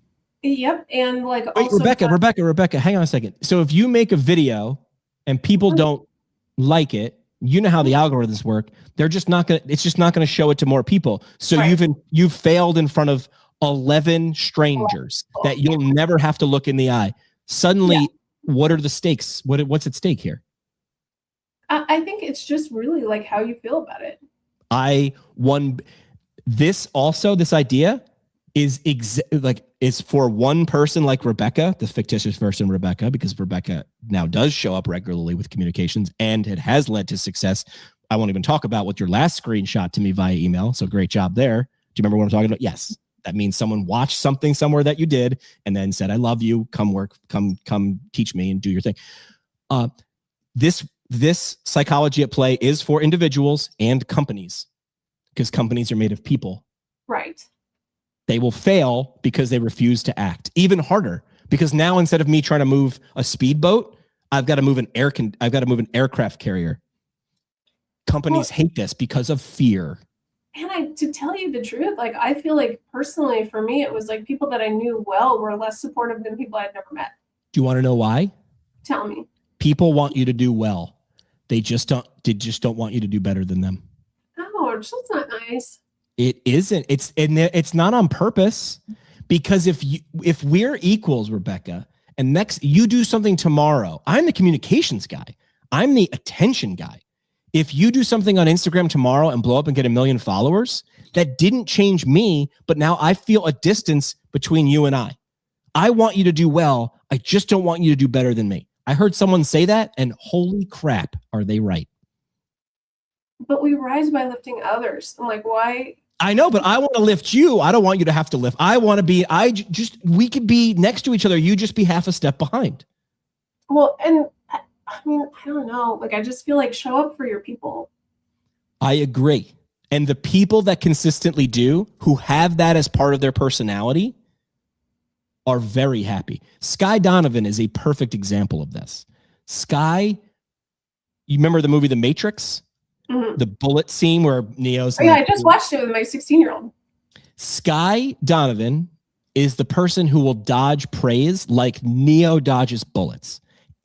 Yep. And like, wait, Rebecca, hang on a second. So if you make a video and people don't like it, you know how the algorithms work. It's just not going to show it to more people. So you've failed in front of 11 strangers that you'll never have to look in the eye. Suddenly What are the stakes? What's at stake here? I think it's just really like how you feel about it. This idea is is for one person like Rebecca, the fictitious person Rebecca, because Rebecca now does show up regularly with communications and it has led to success. I won't even talk about what your last screenshot to me via email. So great job there. Do you remember what I'm talking about? Yes. That means someone watched something somewhere that you did and then said, I love you. Come work, come teach me and do your thing. This psychology at play is for individuals and companies because companies are made of people. Right. They will fail because they refuse to act. Even harder, because now instead of me trying to move a speedboat, I've got to move an aircraft carrier. Companies hate this because of fear. And to tell you the truth, like I feel like personally for me, it was like people that I knew well were less supportive than people I'd never met. Do you want to know why? Tell me. People want you to do well. They just don't want you to do better than them. Oh, that's not nice. It isn't. It's not on purpose, because if we're equals, Rebecca, and next you do something tomorrow, I'm the communications guy. I'm the attention guy. If you do something on Instagram tomorrow and blow up and get 1 million followers, that didn't change me, but now I feel a distance between you and I. I want you to do well. I just don't want you to do better than me. I heard someone say that, and holy crap, are they right? But we rise by lifting others. I'm like, why? I know, but I want to lift you. I don't want you to have to lift. I want to be, we could be next to each other. You just be half a step behind. Well, and I mean, I don't know. Like, I just feel like show up for your people. I agree. And the people that consistently do, who have that as part of their personality, are very happy. Sky Donovan is a perfect example of this. Sky, you remember the movie The Matrix? Mm-hmm. The bullet scene where Neo's... Oh, yeah, I just watched it with my 16-year-old. Sky Donovan is the person who will dodge praise like Neo dodges bullets.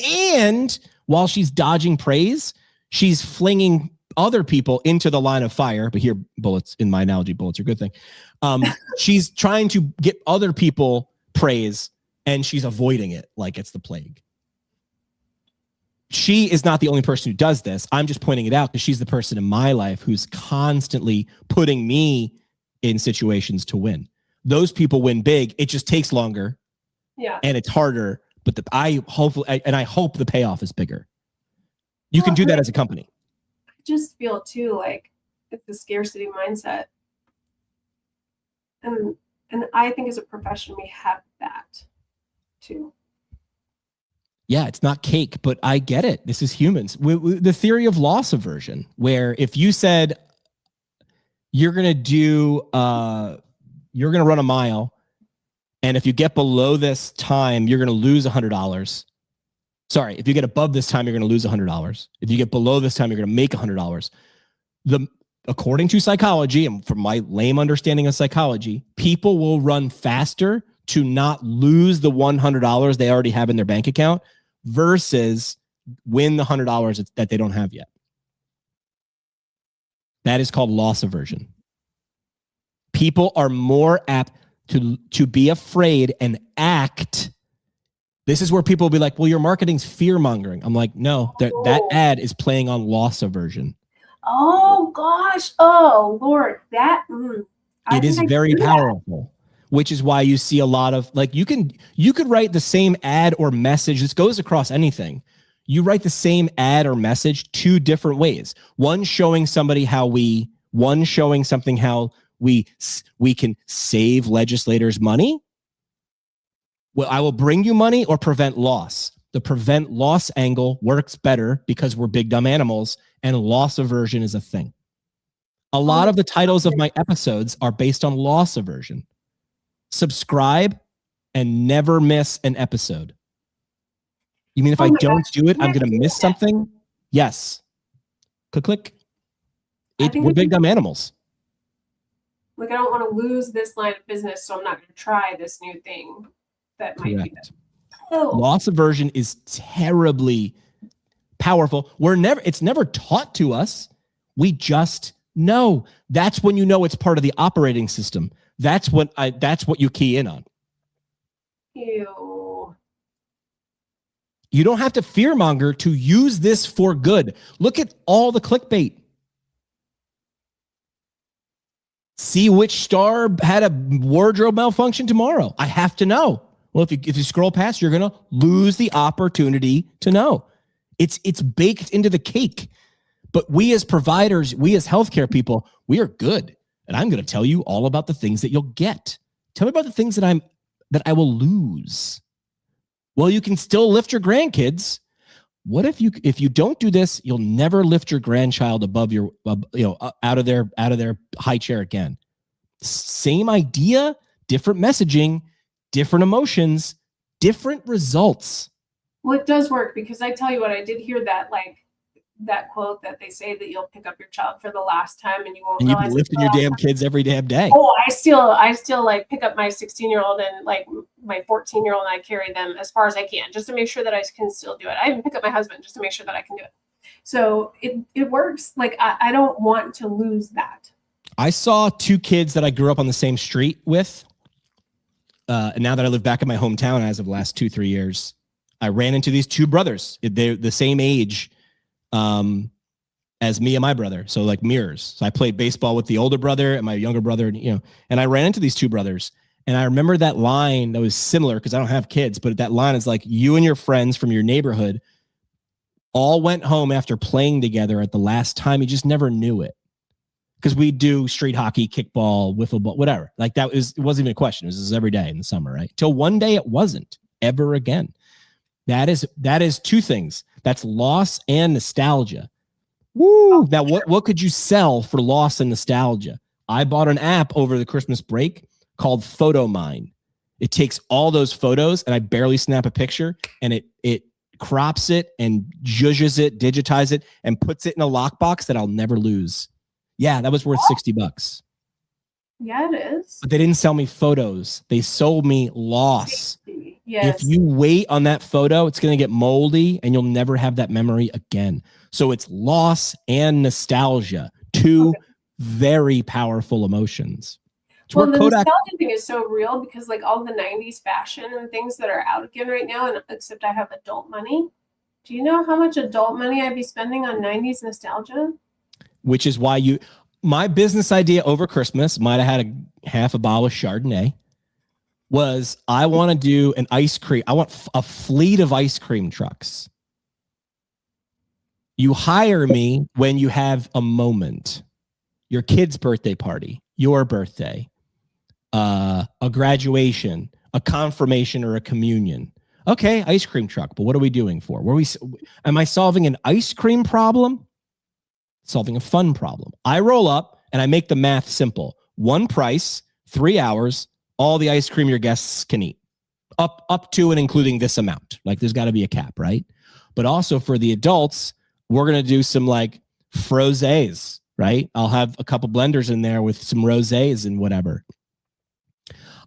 And while she's dodging praise, she's flinging other people into the line of fire. But here, bullets, in my analogy, bullets are a good thing. She's trying to get other people praise, and she's avoiding it like it's the plague. She is not the only person who does this. I'm just pointing it out because she's the person in my life who's constantly putting me in situations to win. Those people win big. It just takes longer. Yeah. And it's harder, but I hope the payoff is bigger. You can do that as a company. I just feel too like it's the scarcity mindset. And I think as a profession, we have that too. Yeah, it's not cake, but I get it. This is humans. The theory of loss aversion, where if you said you're going to run a mile, and if you get below this time, you're going to lose $100. Sorry, if you get above this time, you're going to lose $100. If you get below this time, you're going to make $100. According to psychology, and from my lame understanding of psychology, people will run faster to not lose the $100 they already have in their bank account versus win the $100 that they don't have yet. That is called loss aversion. People are more apt to be afraid and act. This is where people will be like, well, your marketing's fear mongering. I'm like, no, that ad is playing on loss aversion. Oh gosh. Oh Lord. It is very powerful. Which is why you see a lot of you could write the same ad or message. This goes across anything. You write the same ad or message 2 different ways. One showing something how we can save legislators money. Well, I will bring you money or prevent loss. The prevent loss angle works better because we're big dumb animals and loss aversion is a thing. A lot of the titles of my episodes are based on loss aversion. Subscribe and never miss an episode. You mean if I don't do it, I'm going to miss something? Yes. Click. We're big dumb animals. Like, I don't want to lose this line of business, so I'm not going to try this new thing that might be that. Oh. Loss aversion is terribly powerful. It's never taught to us. We just know. That's when you know it's part of the operating system. That's what you key in on. Ew. You don't have to fearmonger to use this for good. Look at all the clickbait. See which star had a wardrobe malfunction tomorrow. I have to know. Well, if you scroll past, you're going to lose the opportunity to know. It's baked into the cake. But we as providers, we as healthcare people, we are good. And I'm going to tell you all about the things that you'll get. Tell me about the things that I will lose. Well, you can still lift your grandkids. What if you don't do this, you'll never lift your grandchild above your out of their high chair again. Same idea, different messaging, different emotions, different results. Well, it does work, because I tell you what, I did hear that quote that they say that you'll pick up your child for the last time and you won't. And you've been lifting your damn kids every damn day. Oh, I still like pick up my 16-year-old and like my 14-year-old, and I carry them as far as I can, just to make sure that I can still do it. I even pick up my husband just to make sure that I can do it. So it works. Like I don't want to lose that. I saw two kids that I grew up on the same street with. And now that I live back in my hometown as of the last 2-3 years, I ran into these two brothers. They're the same age as me and my brother. So like mirrors. So I played baseball with the older brother and my younger brother, and I ran into these two brothers. And I remember that line that was similar, because I don't have kids, but that line is like, you and your friends from your neighborhood all went home after playing together at the last time. You just never knew it. Because we do street hockey, kickball, wiffle ball, whatever. Like it wasn't even a question. It was every day in the summer, right? Till one day it wasn't ever again. That is two things. That's loss and nostalgia. Woo! Now, what could you sell for loss and nostalgia? I bought an app over the Christmas break called PhotoMine. It takes all those photos, and I barely snap a picture, and it crops it and zhuzhes it, digitizes it, and puts it in a lockbox that I'll never lose. Yeah, that was worth $60. Yeah, it is. But they didn't sell me photos. They sold me loss. Yes. If you wait on that photo, it's going to get moldy and you'll never have that memory again. So it's loss and nostalgia, two very powerful emotions. Well, the nostalgia thing is so real, because like all the 90s fashion and things that are out again right now, and except I have adult money. Do you know how much adult money I'd be spending on 90s nostalgia? Which is why my business idea over Christmas, might have had half a bottle of Chardonnay, was I want to do an ice cream. I want a fleet of ice cream trucks. You hire me when you have a moment, your kid's birthday party, your birthday, a graduation, a confirmation, or a communion. Okay, ice cream truck. But what are we doing for? Am I solving an ice cream problem? Solving a fun problem. I roll up and I make the math simple. One price, 3 hours, all the ice cream your guests can eat. Up to and including this amount. Like there's got to be a cap, right? But also for the adults, we're going to do some like frosés, right? I'll have a couple blenders in there with some rosés and whatever.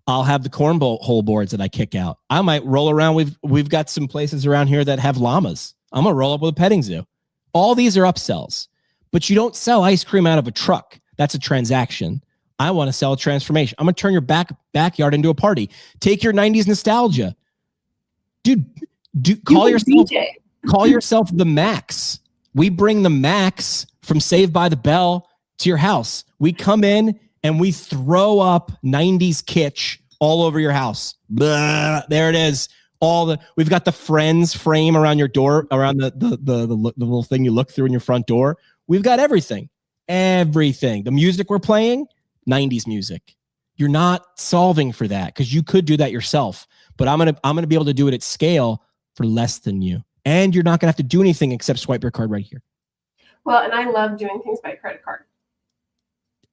I'll have the cornhole boards that I kick out. I might roll around. We've got some places around here that have llamas. I'm going to roll up with a petting zoo. All these are upsells. But you don't sell ice cream out of a truck. That's a transaction. I want to sell a transformation. I'm going to turn your backyard into a party. Take your 90s nostalgia. Dude, call yourself the Max. We bring the Max from Saved by the Bell to your house. We come in and we throw up 90s kitsch all over your house. Blah, there it is. We've got the Friends frame around your door, around the little thing you look through in your front door. We've got everything. The music we're playing, 90s music. You're not solving for that, because you could do that yourself. But I'm gonna be able to do it at scale for less than you. And you're not gonna have to do anything except swipe your card right here. Well, and I love doing things by credit card.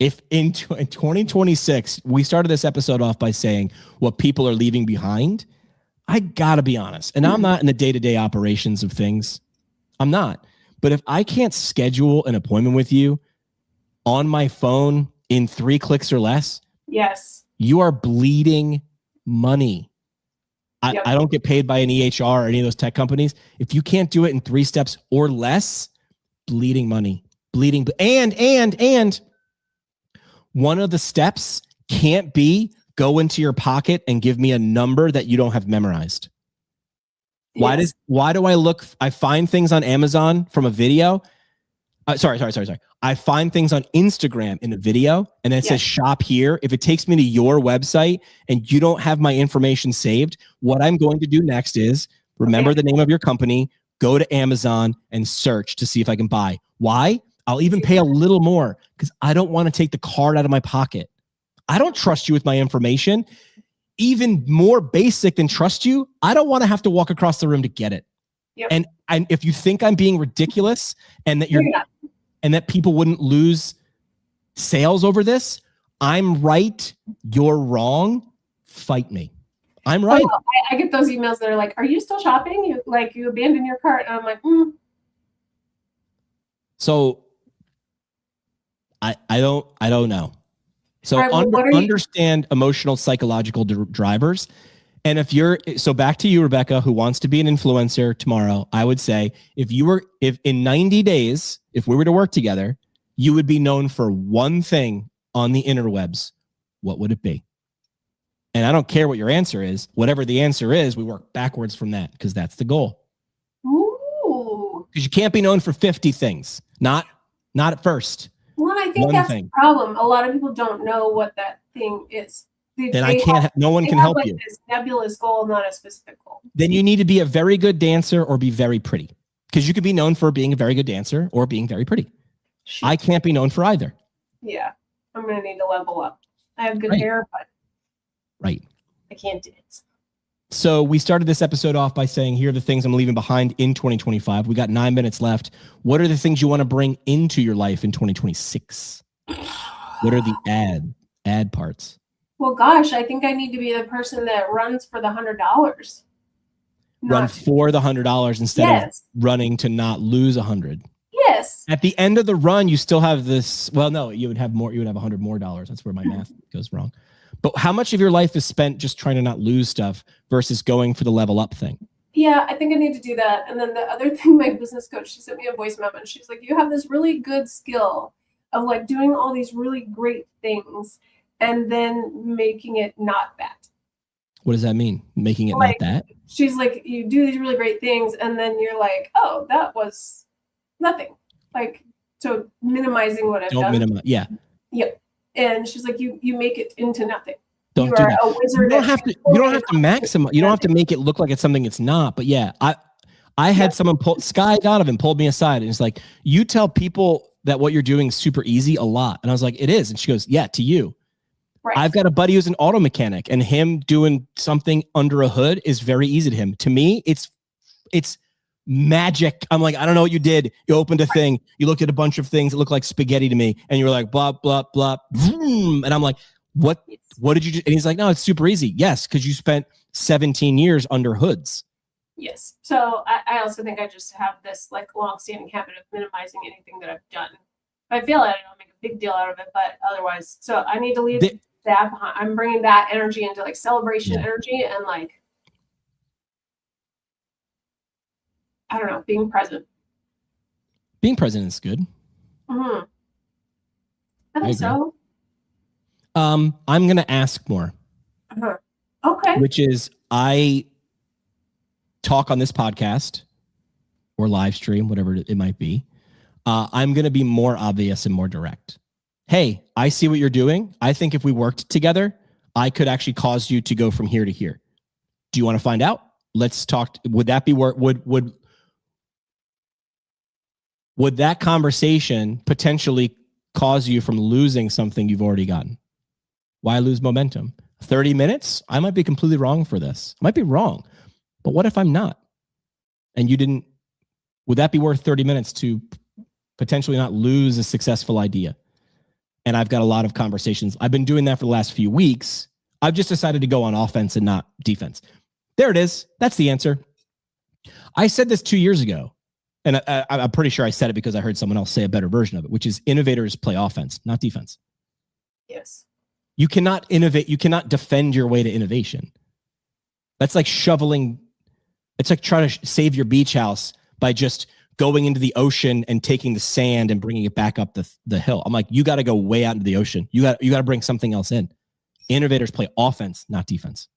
If in 2026, we started this episode off by saying what people are leaving behind, I gotta be honest. And I'm not in the day-to-day operations of things. I'm not. But if I can't schedule an appointment with you on my phone in 3 clicks or less, yes, you are bleeding money. I don't get paid by an EHR or any of those tech companies. If you can't do it in 3 steps or less, bleeding money, and one of the steps can't be go into your pocket and give me a number that you don't have memorized. Why do I find things on Amazon from a video? Sorry. I find things on Instagram in a video and then it says shop here. If it takes me to your website and you don't have my information saved, what I'm going to do next is remember the name of your company, go to Amazon and search to see if I can buy. Why? I'll even pay a little more because I don't want to take the card out of my pocket. I don't trust you with my information. Even more basic than trust you, I don't want to have to walk across the room to get it. Yep. And if you think I'm being ridiculous and that and that people wouldn't lose sales over this, I'm right, you're wrong. Fight me. I'm right. Oh, I get those emails that are like, "Are you still shopping? You abandoned your cart?" And I'm like, So I don't know. So understand emotional, psychological drivers. And so back to you, Rebecca, who wants to be an influencer tomorrow, I would say if in 90 days, if we were to work together, you would be known for one thing on the interwebs, what would it be? And I don't care what your answer is. Whatever the answer is, we work backwards from that because that's the goal. Ooh. Because you can't be known for 50 things. Not at first. Well, I think that's the problem. A lot of people don't know what that thing is. No one can help you. This nebulous goal, not a specific goal. Then you need to be a very good dancer or be very pretty. Because you could be known for being a very good dancer or being very pretty. Shoot. I can't be known for either. Yeah. I'm going to need to level up. I have good hair, but I can't dance. So we started this episode off by saying, here are the things I'm leaving behind in 2025. We got 9 minutes left. What are the things you want to bring into your life in 2026? What are the ad parts? Well, gosh, I think I need to be the person that runs for the $100. Run for the $100 instead of running to not lose 100. Yes. At the end of the run, you still have this. Well, no, you would have more. You would have $100 more. That's where my math goes wrong. But how much of your life is spent just trying to not lose stuff versus going for the level up thing? Yeah, I think I need to do that. And then the other thing, my business coach, she sent me a voice memo and she's like, you have this really good skill of like doing all these really great things and then making it not that. What does that mean? Making it not that? She's like, you do these really great things and then you're like, oh, that was nothing. Like, so minimizing what I've done. Don't minimize. Yeah. Yep. And she's like, you make it into nothing. Don't do that. A wizard. You don't have to maximize. You don't have to make it look like it's something it's not. But yeah, I had someone Sky Donovan pulled me aside and it's like, you tell people that what you're doing is super easy a lot. And I was like, it is. And she goes, yeah, to you. Right. I've got a buddy who's an auto mechanic and him doing something under a hood is very easy to him. To me, it's magic. I'm like, I don't know what you did. You opened a thing. You looked at a bunch of things that look like spaghetti to me. And you were like, blah, blah, blah. Vroom. And I'm like, what did you do? And he's like, no, it's super easy. Yes. Because you spent 17 years under hoods. Yes. So I also think I just have this like long-standing habit of minimizing anything that I've done. If I fail at it, I'll make a big deal out of it. But otherwise, so I need to leave that behind. I'm bringing that energy into like celebration energy and like, I don't know, being present. Being present is good. Mm-hmm. I think so. I'm going to ask more. Uh-huh. Okay. Which is, I talk on this podcast or live stream, whatever it might be. I'm going to be more obvious and more direct. Hey, I see what you're doing. I think if we worked together, I could actually cause you to go from here to here. Do you want to find out? Let's talk. Would that be work? Would that conversation potentially cause you from losing something you've already gotten? Why lose momentum? 30 minutes? I might be completely wrong for this. I might be wrong. But what if I'm not? And you didn't, would that be worth 30 minutes to potentially not lose a successful idea? And I've got a lot of conversations. I've been doing that for the last few weeks. I've just decided to go on offense and not defense. There it is. That's the answer. I said this 2 years ago. And I'm pretty sure I said it because I heard someone else say a better version of it, which is innovators play offense, not defense. Yes. You cannot innovate. You cannot defend your way to innovation. That's like shoveling. It's like trying to save your beach house by just going into the ocean and taking the sand and bringing it back up the hill. I'm like, you got to go way out into the ocean. You got to bring something else in. Innovators play offense, not defense.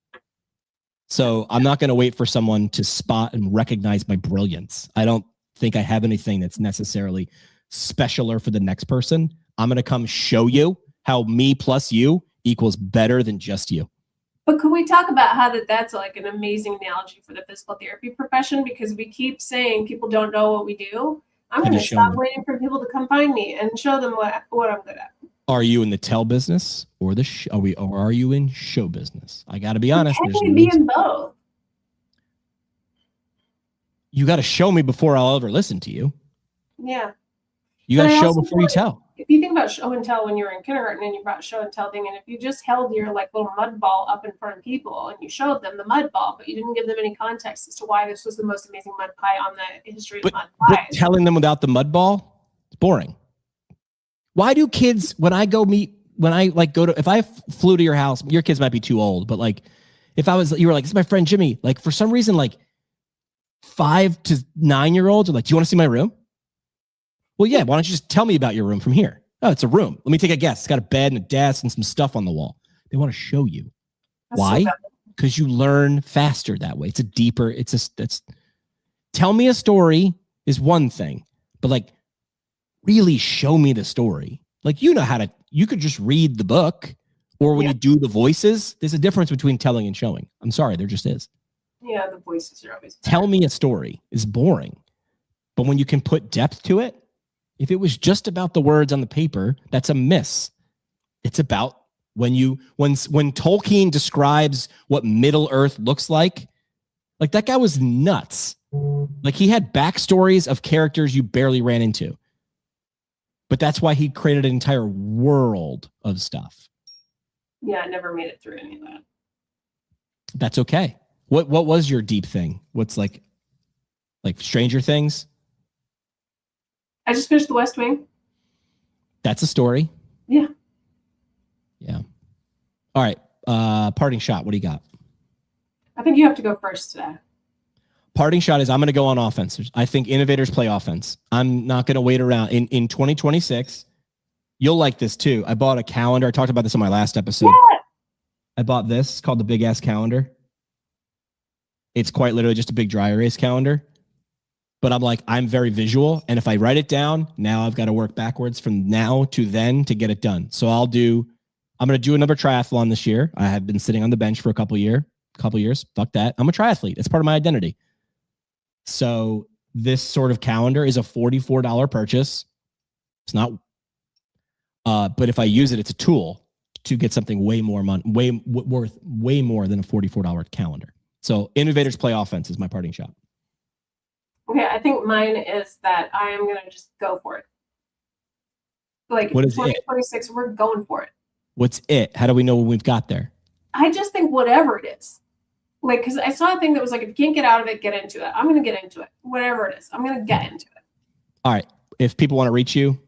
So I'm not going to wait for someone to spot and recognize my brilliance. I don't think I have anything that's necessarily specialer for the next person. I'm going to come show you how me plus you equals better than just you. But could we talk about how that's like an amazing analogy for the physical therapy profession? Because we keep saying people don't know what we do. I'm going to stop waiting for people to come find me and show them what I'm good at. Are you in the tell business or or are you in show business? I got to be honest. Can we be in both? You got to show me before I'll ever listen to you. Yeah. You got to show before you tell. If you think about show and tell when you were in kindergarten and you brought show and tell thing, and if you just held your like little mud ball up in front of people and you showed them the mud ball, but you didn't give them any context as to why this was the most amazing mud pie on the history of mud pies. But telling them without the mud ball, it's boring. Why do kids, if I flew to your house, your kids might be too old, but like you were like, this is my friend Jimmy, like for some reason, like 5 to 9-year-olds are like, do you want to see my room? Well, yeah, why don't you just tell me about your room from here? Oh, it's a room. Let me take a guess. It's got a bed and a desk and some stuff on the wall. They want to show you. Why? Because you learn faster that way. Tell me a story is one thing, but like really show me the story. Like, you could just read the book, or when you do the voices, there's a difference between telling and showing. I'm sorry, there just is. Yeah, the voices are always better. Tell me a story is boring. But when you can put depth to it, if it was just about the words on the paper, that's a miss. It's about when Tolkien describes what Middle Earth looks like that guy was nuts. Like, he had backstories of characters you barely ran into. But that's why he created an entire world of stuff. Yeah, I never made it through any of that. That's okay. What was your deep thing? What's like Stranger Things? I just finished The West Wing. That's a story. Yeah. Yeah. All right. Parting shot. What do you got? I think you have to go first today. Parting shot is I'm going to go on offense. I think innovators play offense. I'm not going to wait around. In 2026, you'll like this too. I bought a calendar. I talked about this on my last episode. Yeah. I bought this. It's called the Big Ass Calendar. It's quite literally just a big dry erase calendar. But I'm very visual. And if I write it down, now I've got to work backwards from now to then to get it done. So I'm going to do another triathlon this year. I have been sitting on the bench for a couple years. Fuck that. I'm a triathlete. It's part of my identity. So this sort of calendar is a $44 purchase. It's not, but if I use it, it's a tool to get something way more money, worth way more than a $44 calendar. So innovators play offense is my parting shot. Okay, I think mine is that I am going to just go for it. Like, what is 2026, we're going for it. What's it? How do we know when we've got there? I just think whatever it is. Like, because I saw a thing that was like, if you can't get out of it, get into it. I'm going to get into it. Whatever it is, I'm going to get into it. All right. If people want to reach you?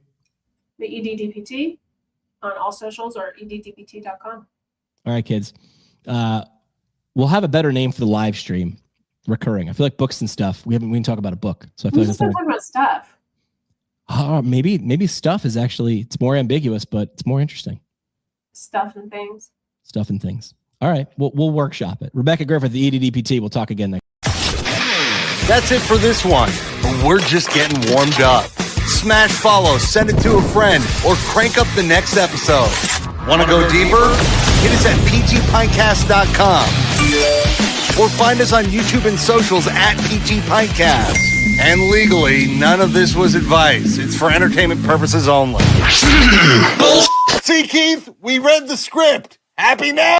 The EDDPT on all socials or eddpt.com. All right, kids. We'll have a better name for the live stream. Recurring. I feel like books and stuff. We can talk about a book. So I feel like talking about stuff. Maybe stuff is actually, it's more ambiguous, but it's more interesting. Stuff and things. All right. We'll workshop it. Rebecca Griffith, the EDDPT. We'll talk again next. That's it for this one. But we're just getting warmed up. Smash follow, send it to a friend, or crank up the next episode. Want to go deeper? Hit us at ptpintcast.com. Or find us on YouTube and socials at PT Pintcast. And legally, none of this was advice. It's for entertainment purposes only. See, Keith, we read the script. Happy now?